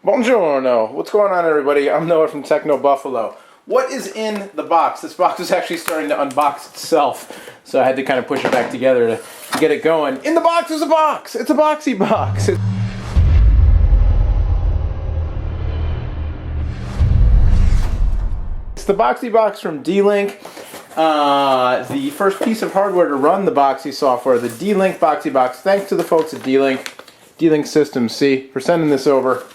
Buongiorno. What's going on, everybody? I'm Noah from Techno Buffalo. What is in the box? This box is actually starting to unbox itself, so I had to kind of push it back together to get it going. In the box is a box! It's a Boxee Box! It's the Boxee Box from D-Link. The first piece of hardware to run the Boxee software, the D-Link Boxee Box. Thanks to the folks at D-Link Systems C for sending this over.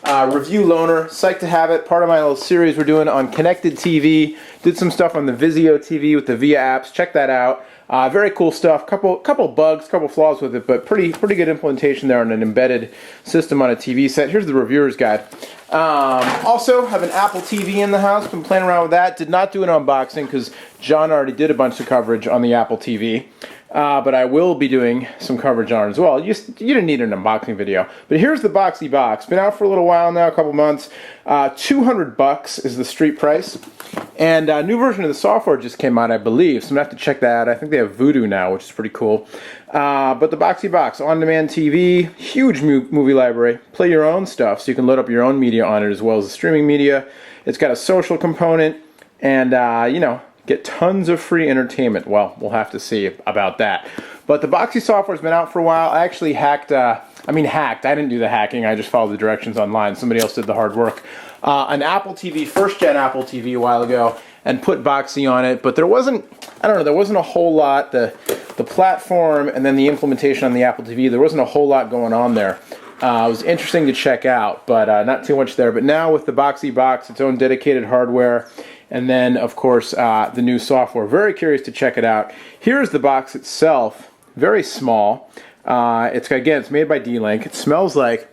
Review loaner, psyched to have it. Part of my little series we're doing on connected TV. Did some stuff on the Vizio TV with the Via apps. Check that out. Very cool stuff. Couple bugs, couple flaws with it, but pretty good implementation there on an embedded system on a TV set. Here's the reviewer's guide. Also have an Apple TV in the house. Been playing around with that. Did not do an unboxing because John already did a bunch of coverage on the Apple TV. But I will be doing some coverage on it as well. You didn't need an unboxing video. But here's the Boxee Box. Been out for a little while now, a couple months. $200 is the street price. And a new version of the software just came out, I believe. So I'm going to have to check that out. I think they have Voodoo now, which is pretty cool. But the Boxee Box, on-demand TV, huge movie library. Play your own stuff, so you can load up your own media on it as well as the streaming media. It's got a social component, and, get tons of free entertainment. Well, we'll have to see about that. But the Boxee software's been out for a while. I actually hacked. I didn't do the hacking. I just followed the directions online. Somebody else did the hard work. An Apple TV, first-gen Apple TV a while ago, and put Boxee on it. But there wasn't a whole lot. The platform and then the implementation on the Apple TV, there wasn't a whole lot going on there. It was interesting to check out, but not too much there. But now with the Boxee Box, its own dedicated hardware, and then, of course, the new software. Very curious to check it out. Here's the box itself. Very small. It's made by D-Link. It smells like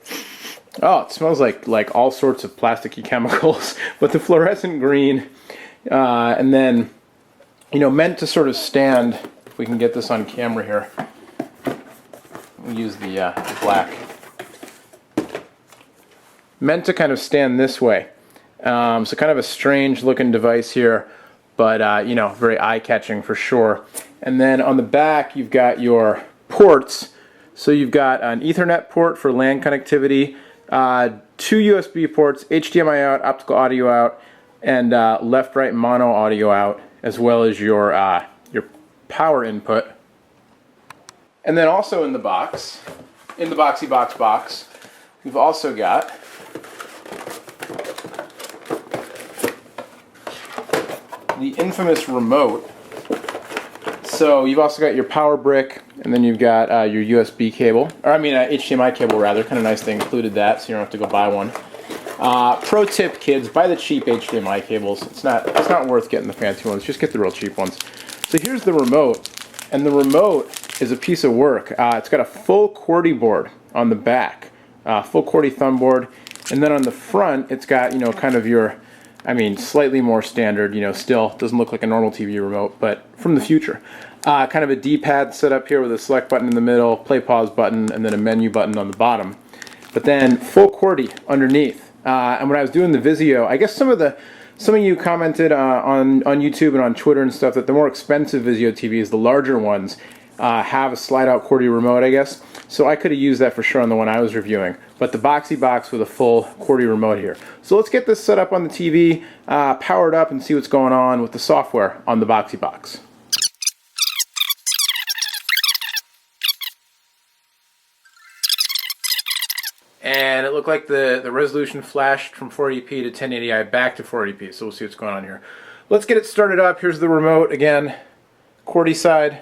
all sorts of plasticky chemicals, but the fluorescent green, and then, meant to sort of stand. If we can get this on camera here, we'll use the black. Meant to kind of stand this way. So kind of a strange looking device here, but very eye-catching for sure. And then on the back you've got your ports. So you've got an Ethernet port for LAN connectivity, 2 USB ports, HDMI out, optical audio out, and left-right mono audio out, as well as your power input. And then also in the box, in the Boxee box, we've also got the infamous remote. So you've also got your power brick, and then you've got your USB cable, HDMI cable rather. Kind of nice they included that, so you don't have to go buy one. Pro tip, kids, buy the cheap HDMI cables. It's not worth getting the fancy ones. Just get the real cheap ones. So here's the remote, and the remote is a piece of work. It's got a full QWERTY board on the back, full QWERTY thumb board, and then on the front it's got kind of your slightly more standard, still doesn't look like a normal TV remote, but from the future. Kind of a D-pad set up here with a select button in the middle, play pause button, and then a menu button on the bottom. But then full QWERTY underneath. And when I was doing the Vizio, I guess some of you commented on YouTube and on Twitter and stuff that the more expensive Vizio TVs, the larger ones, have a slide-out QWERTY remote, I guess. So I could have used that for sure on the one I was reviewing. But the Boxee Box with a full QWERTY remote here. So let's get this set up on the TV, powered up, and see what's going on with the software on the Boxee Box. And it looked like the resolution flashed from 480p to 1080i back to 480p. So we'll see what's going on here. Let's get it started up. Here's the remote again. QWERTY side,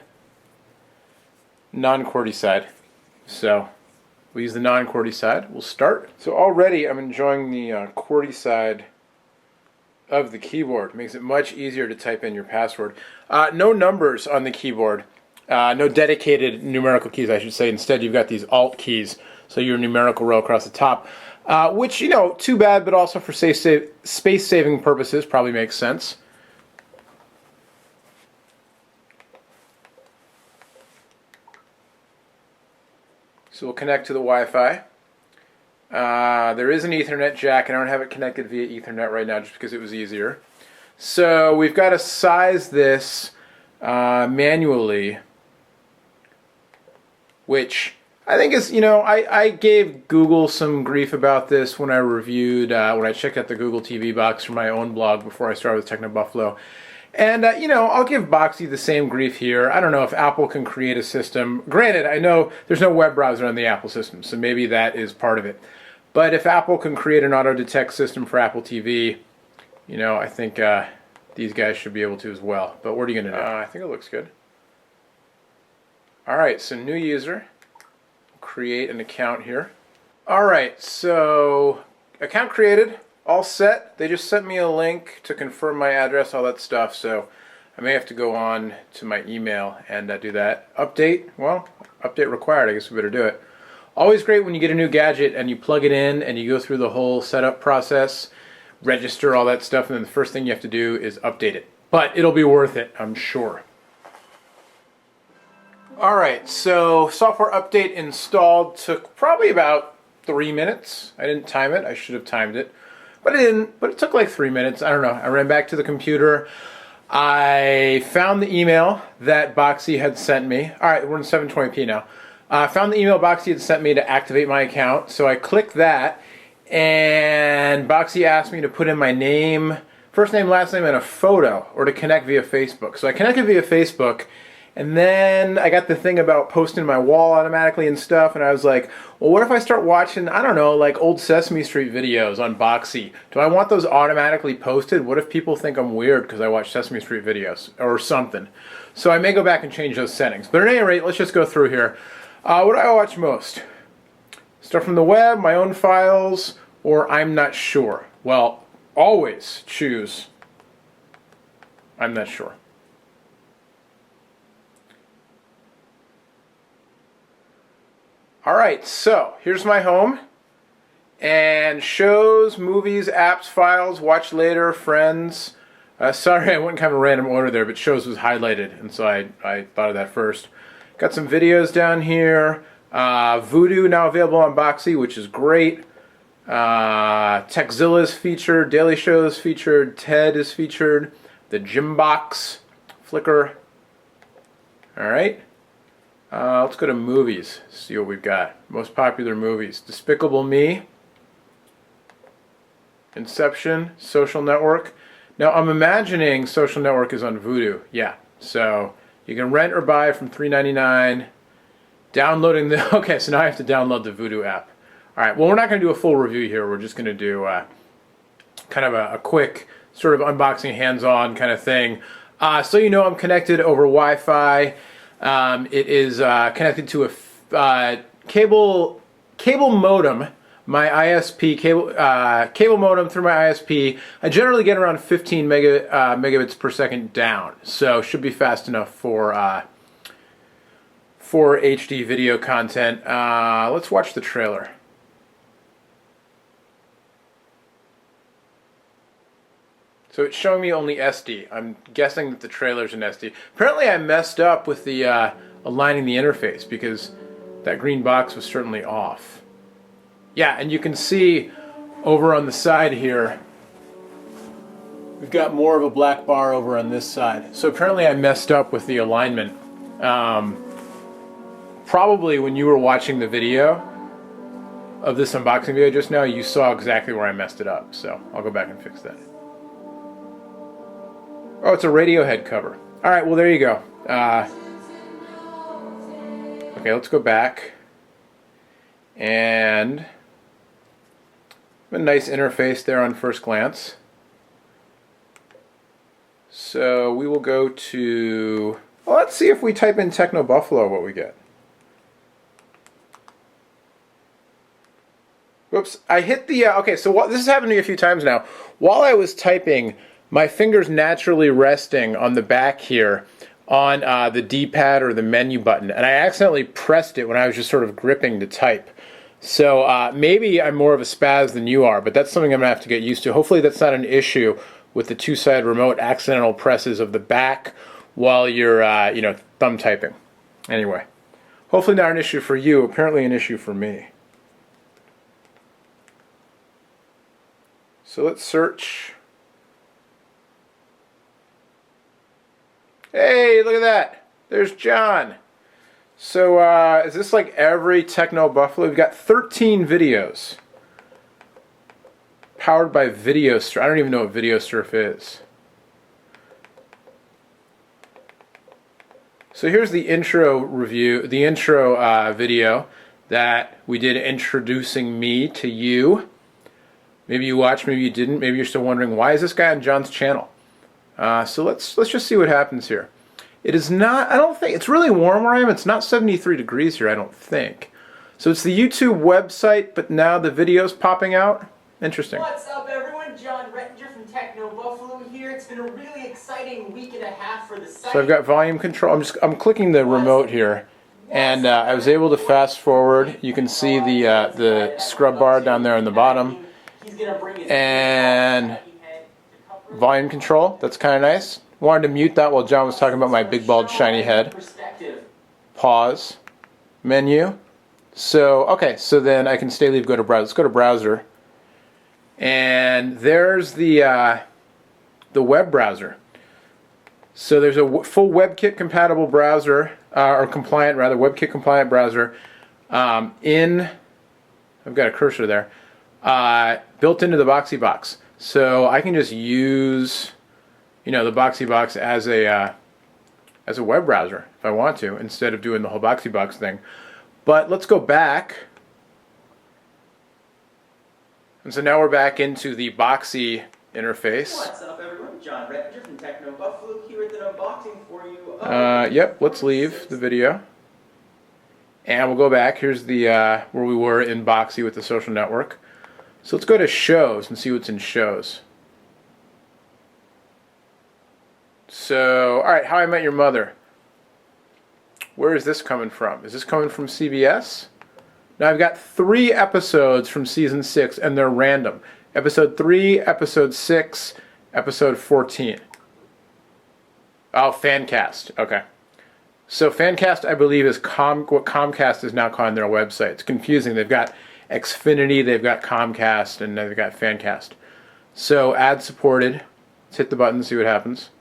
non-QWERTY side. So we use the non-QWERTY side. We'll start. So already I'm enjoying the QWERTY side of the keyboard. It makes it much easier to type in your password. No numbers on the keyboard. No dedicated numerical keys, I should say. Instead, you've got these Alt keys. So your numerical row across the top, which, too bad, but also for space-saving purposes probably makes sense. So we'll connect to the Wi-Fi. There is an Ethernet jack, and I don't have it connected via Ethernet right now just because it was easier. So we've got to size this manually, which I think it's, you know, I gave Google some grief about this when I reviewed, when I checked out the Google TV box for my own blog before I started with Techno Buffalo. And, you know, I'll give Boxee the same grief here. I don't know if Apple can create a system. Granted, I know there's no web browser on the Apple system, so maybe that is part of it. But if Apple can create an auto-detect system for Apple TV, you know, I think these guys should be able to as well. But what are you going to do? I think it looks good. All right, so new user. Create an account here. All right, so account created. All set. They just sent me a link to confirm my address, all that stuff, so I may have to go on to my email and do that. Update, well, update required. I guess we better do it. Always great when you get a new gadget and you plug it in and you go through the whole setup process, register all that stuff, and then the first thing you have to do is update it. But it'll be worth it, I'm sure. Alright, so software update installed took probably about 3 minutes. I didn't time it, I should have timed it. But I didn't, but it took like 3 minutes. I don't know. I ran back to the computer. I found the email that Boxee had sent me. Alright, we're in 720p now. I found the email Boxee had sent me to activate my account. So I clicked that, and Boxee asked me to put in my name, first name, last name, and a photo, or to connect via Facebook. So I connected via Facebook, and then I got the thing about posting my wall automatically and stuff, and I was like, well, what if I start watching, I don't know, like old Sesame Street videos on Boxee? Do I want those automatically posted? What if people think I'm weird because I watch Sesame Street videos or something? So I may go back and change those settings. But at any rate, let's just go through here. What do I watch most? Stuff from the web, my own files, or I'm not sure? Well, always choose I'm not sure. Alright, so here's my home, and shows, movies, apps, files, watch later, friends. Sorry, I went in kind of a random order there, but shows was highlighted, and so I thought of that first. Got some videos down here. Voodoo now available on Boxee, which is great. Techzilla is featured, Daily Show is featured, TED is featured, the Gym Box, Flickr. Alright. Let's go to movies, see what we've got. Most popular movies. Despicable Me, Inception, Social Network. Now I'm imagining Social Network is on Vudu. Yeah, so you can rent or buy from $3.99. Downloading the... Okay, so now I have to download the Vudu app. Alright, well we're not going to do a full review here. We're just going to do kind of a quick sort of unboxing hands-on kind of thing. So you know I'm connected over Wi-Fi. It is connected to a cable modem, my ISP cable modem through my ISP. I generally get around 15 megabits per second down, so should be fast enough for HD video content. Let's watch the trailer. So it's showing me only SD. I'm guessing that the trailer's in SD. Apparently I messed up with the aligning the interface because that green box was certainly off. Yeah, and you can see over on the side here, we've got more of a black bar over on this side. So apparently I messed up with the alignment. Probably when you were watching the video of this unboxing video just now, you saw exactly where I messed it up. So I'll go back and fix that. Oh, it's a Radiohead cover. Alright, well there you go. Okay, let's go back. And a nice interface there on first glance. So we will go to... Well, let's see if we type in Techno Buffalo what we get. Whoops, I hit the... okay, so this has happened to me a few times now. While I was typing, my finger's naturally resting on the back here on the D-pad or the menu button, and I accidentally pressed it when I was just sort of gripping to type. So maybe I'm more of a spaz than you are, but that's something I'm going to have to get used to. Hopefully that's not an issue with the two-sided remote accidental presses of the back while you're, you know, thumb typing. Anyway, hopefully not an issue for you, apparently an issue for me. So let's search... Hey, look at that. There's John. So, is this like every Techno Buffalo? We've got 13 videos. Powered by VideoSurf. I don't even know what VideoSurf is. So here's the intro review, the intro video that we did introducing me to you. Maybe you watched, maybe you didn't. Maybe you're still wondering, why is this guy on John's channel? So let's just see what happens here. It is not, I don't think, it's really warm where I am. It's not 73 degrees here, I don't think. So it's the YouTube website, but now the video's popping out. Interesting. What's up, everyone? John Rettinger from Techno Buffalo here. It's been a really exciting week and a half for the site. So I've got volume control. I'm clicking the remote here, and I was able to fast forward. You can see the scrub bar down there on the bottom, and volume control. That's kind of nice. Wanted to mute that while John was talking about my big bald shiny head. Pause. Menu. So okay, so then I can stay, leave, go to browser. Let's go to browser. And there's the web browser. So there's a full WebKit compatible browser, or compliant rather, WebKit compliant browser. I've got a cursor there, built into the Boxee Box. So I can just use, the Boxee Box as a web browser if I want to, instead of doing the whole Boxee Box thing. But let's go back. And so now we're back into the Boxee interface. What's up, everyone? John Rettinger from Techno Buffalo here with an unboxing for you. Yep, let's leave the video. And we'll go back. Here's the where we were in Boxee with the social network. So let's go to shows and see what's in shows. So, alright, How I Met Your Mother. Where is this coming from? Is this coming from CBS? Now I've got 3 episodes from season 6, and they're random. Episode 3, episode 6, episode 14. Oh, Fancast. Okay. So Fancast, I believe, is what Comcast is now calling their website. It's confusing. They've got Xfinity, they've got Comcast, and they've got Fancast. So ad supported. Let's hit the button and see what happens.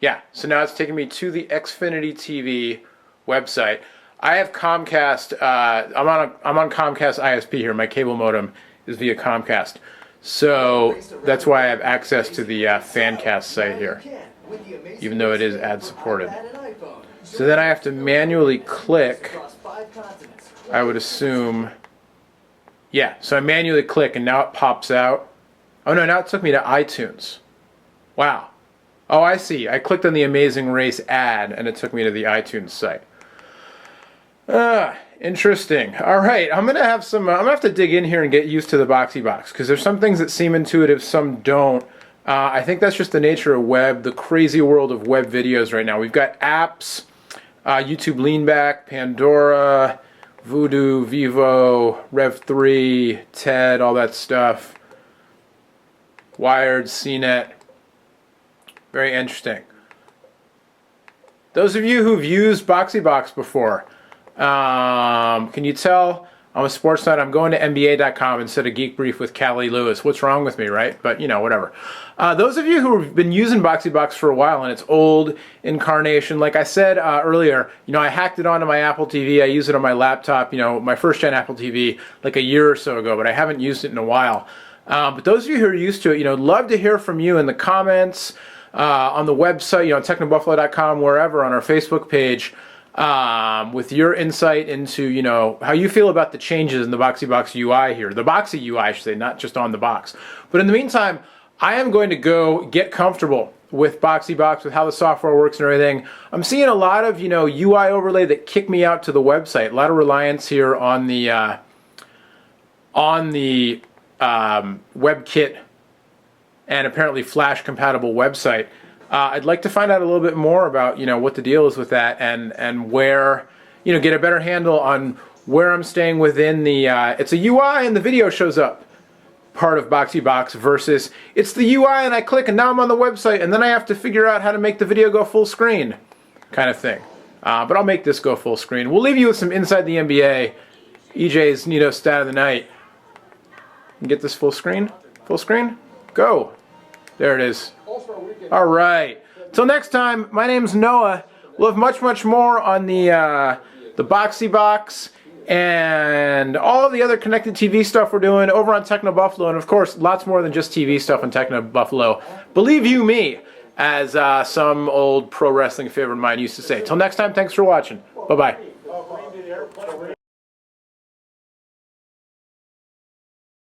Yeah, so now it's taking me to the Xfinity TV website. I have Comcast. I'm on Comcast ISP here. My cable modem is via Comcast, so that's why I have access to the Fancast site here, even though it is ad supported. So then I have to manually click. I would assume. Yeah, so I manually click, and now it pops out. Oh no, now it took me to iTunes. Wow. Oh, I see. I clicked on the Amazing Race ad, and it took me to the iTunes site. Interesting. All right, I'm gonna have to dig in here and get used to the Boxee Box, because there's some things that seem intuitive, some don't. I think that's just the nature of web, the crazy world of web videos right now. We've got apps, YouTube Leanback, Pandora, Voodoo, Vivo, Rev3, TED, all that stuff. Wired, CNET. Very interesting. Those of you who've used Boxee Box before, can you tell I'm a sports nut? I'm going to NBA.com instead of Geek Brief with Callie Lewis. What's wrong with me, right? But, whatever. Those of you who have been using Boxee Box for a while, and its old incarnation, like I said earlier, I hacked it onto my Apple TV. I use it on my laptop, my first-gen Apple TV, like a year or so ago, but I haven't used it in a while. But those of you who are used to it, love to hear from you in the comments, on the website, technobuffalo.com, wherever, on our Facebook page, with your insight into, how you feel about the changes in the Boxee Box UI here. The Boxee UI, I should say, not just on the box. But in the meantime, I am going to go get comfortable with Boxee Box, with how the software works and everything. I'm seeing a lot of, UI overlay that kick me out to the website. A lot of reliance here on the WebKit and apparently Flash compatible website. I'd like to find out a little bit more about what the deal is with that, and where get a better handle on where I'm staying within the it's a UI and the video shows up part of Boxee Box versus it's the UI and I click and now I'm on the website and then I have to figure out how to make the video go full screen kind of thing. But I'll make this go full screen. We'll leave you with some Inside the NBA, EJ's stat of the night. Get this full screen? Full screen? Go! There it is. All right. Till next time, my name's Noah. We'll have much more on the Boxee Box and all the other connected TV stuff we're doing over on Techno Buffalo, and of course, lots more than just TV stuff on Techno Buffalo. Believe you me, as some old pro wrestling favorite of mine used to say. Till next time, thanks for watching. Bye-bye.